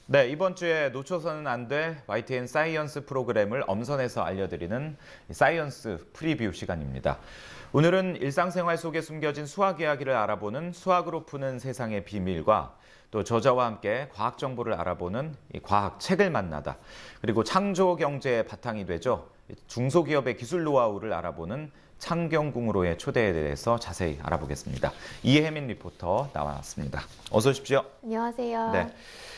네, 이번 주에 놓쳐서는 안 될 YTN 사이언스 프로그램을 엄선해서 알려드리는 사이언스 프리뷰 시간입니다. 오늘은 일상생활 속에 숨겨진 수학 이야기를 알아보는 수학으로 푸는 세상의 비밀과 또 저자와 함께 과학 정보를 알아보는 이 과학 책을 만나다, 그리고 창조 경제의 바탕이 되죠. 중소기업의 기술 노하우를 알아보는 창경궁으로의 초대에 대해서 자세히 알아보겠습니다. 이혜민 리포터 나왔습니다. 어서 오십시오. 안녕하세요. 네.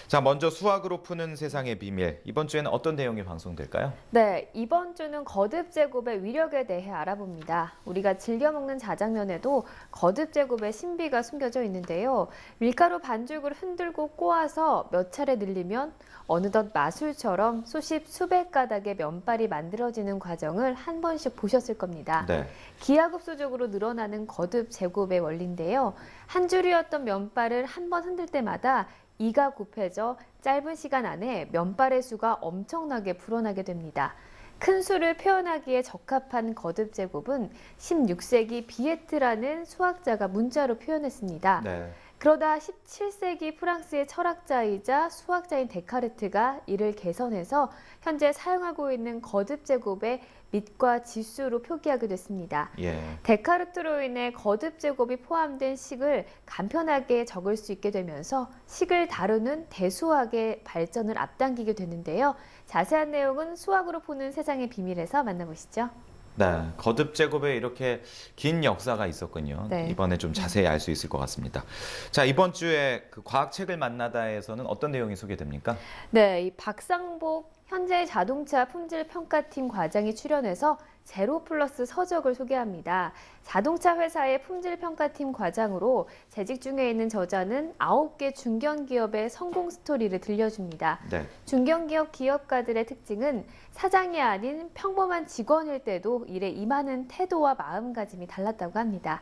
자, 먼저 수학으로 푸는 세상의 비밀. 이번 주에는 어떤 내용이 방송될까요? 네, 이번 주는 거듭 제곱의 위력에 대해 알아봅니다. 우리가 즐겨 먹는 자장면에도 거듭 제곱의 신비가 숨겨져 있는데요. 밀가루 반죽을 흔들고 꼬아서 몇 차례 늘리면 어느덧 마술처럼 수십, 수백 가닥의 면발이 만들어지는 과정을 한 번씩 보셨을 겁니다. 네. 기하급수적으로 늘어나는 거듭 제곱의 원리인데요. 한 줄이었던 면발을 한 번 흔들 때마다 이가 곱해져 짧은 시간 안에 면발의 수가 엄청나게 불어나게 됩니다. 큰 수를 표현하기에 적합한 거듭 제곱은 16세기 비에트라는 수학자가 문자로 표현했습니다. 네. 그러다 17세기 프랑스의 철학자이자 수학자인 데카르트가 이를 개선해서 현재 사용하고 있는 거듭 제곱의 밑과 지수로 표기하게 됐습니다. 예. 데카르트로 인해 거듭 제곱이 포함된 식을 간편하게 적을 수 있게 되면서 식을 다루는 대수학의 발전을 앞당기게 되는데요. 자세한 내용은 수학으로 푸는 세상의 비밀에서 만나보시죠. 네, 거듭 제곱에 이렇게 긴 역사가 있었군요. 네. 이번에 좀 자세히 알 수 있을 것 같습니다. 자, 이번 주에 그 과학책을 만나다에서는 어떤 내용이 소개됩니까? 네, 이 박상복 현재 자동차 품질 평가팀 과장이 출연해서 제로 플러스 서적을 소개합니다. 자동차 회사의 품질 평가팀 과장으로 재직 중에 있는 저자는 9개 중견기업의 성공 스토리를 들려줍니다. 네. 중견기업 기업가들의 특징은 사장이 아닌 평범한 직원일 때도 일에 임하는 태도와 마음가짐이 달랐다고 합니다.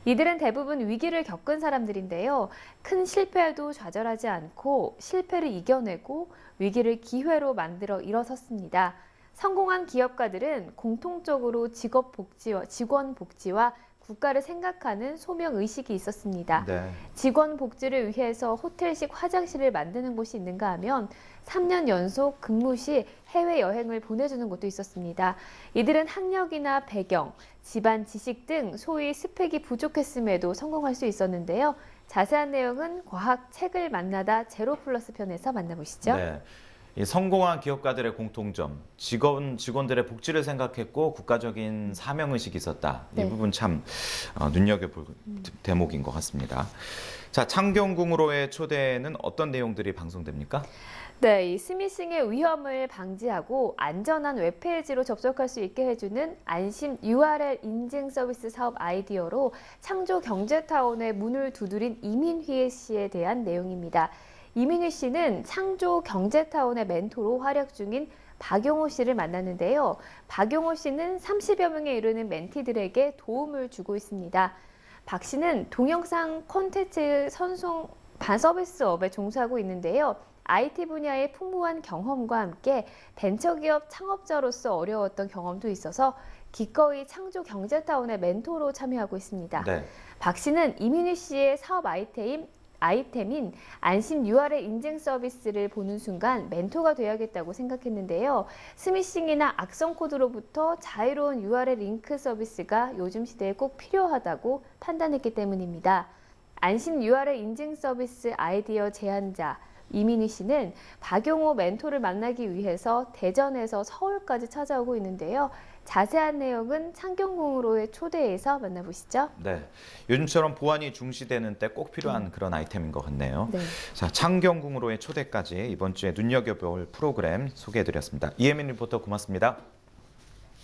이들은 대부분 위기를 겪은 사람들인데요. 큰 실패에도 좌절하지 않고 실패를 이겨내고 위기를 기회로 만들어 일어섰습니다. 성공한 기업가들은 공통적으로 직원 복지와 국가를 생각하는 소명 의식이 있었습니다. 네. 직원 복지를 위해서 호텔식 화장실을 만드는 곳이 있는가 하면 3년 연속 근무 시 해외여행을 보내주는 곳도 있었습니다. 이들은 학력이나 배경, 집안 지식 등 소위 스펙이 부족했음에도 성공할 수 있었는데요. 자세한 내용은 과학 책을 만나다 제로 플러스 편에서 만나보시죠. 네. 이 성공한 기업가들의 공통점, 직원들의 복지를 생각했고 국가적인 사명의식이 있었다. 네. 이 부분 참 눈여겨볼 대목인 것 같습니다. 자, 창경궁으로의 초대에는 어떤 내용들이 방송됩니까? 네, 이 스미싱의 위험을 방지하고 안전한 웹페이지로 접속할 수 있게 해주는 안심 URL 인증 서비스 사업 아이디어로 창조 경제타운의 문을 두드린 이민휘 씨에 대한 내용입니다. 이민휘 씨는 창조 경제타운의 멘토로 활약 중인 박용호 씨를 만났는데요. 박용호 씨는 30여 명에 이르는 멘티들에게 도움을 주고 있습니다. 박 씨는 동영상 콘텐츠 선송 서비스업에 종사하고 있는데요. IT 분야의 풍부한 경험과 함께 벤처기업 창업자로서 어려웠던 경험도 있어서 기꺼이 창조 경제타운의 멘토로 참여하고 있습니다. 네. 박 씨는 이민희 씨의 사업 아이템인 안심 URL 인증 서비스를 보는 순간 멘토가 되어야겠다고 생각했는데요. 스미싱이나 악성 코드로부터 자유로운 URL 링크 서비스가 요즘 시대에 꼭 필요하다고 판단했기 때문입니다. 안심 URL 인증 서비스 아이디어 제안자 이민희 씨는 박용호 멘토를 만나기 위해서 대전에서 서울까지 찾아오고 있는데요. 자세한 내용은 창경궁으로의 초대에서 만나보시죠. 네. 요즘처럼 보안이 중시되는 때 꼭 필요한 그런 아이템인 것 같네요. 네. 자, 창경궁으로의 초대까지 이번 주에 눈여겨볼 프로그램 소개해드렸습니다. 이혜민 리포터 고맙습니다.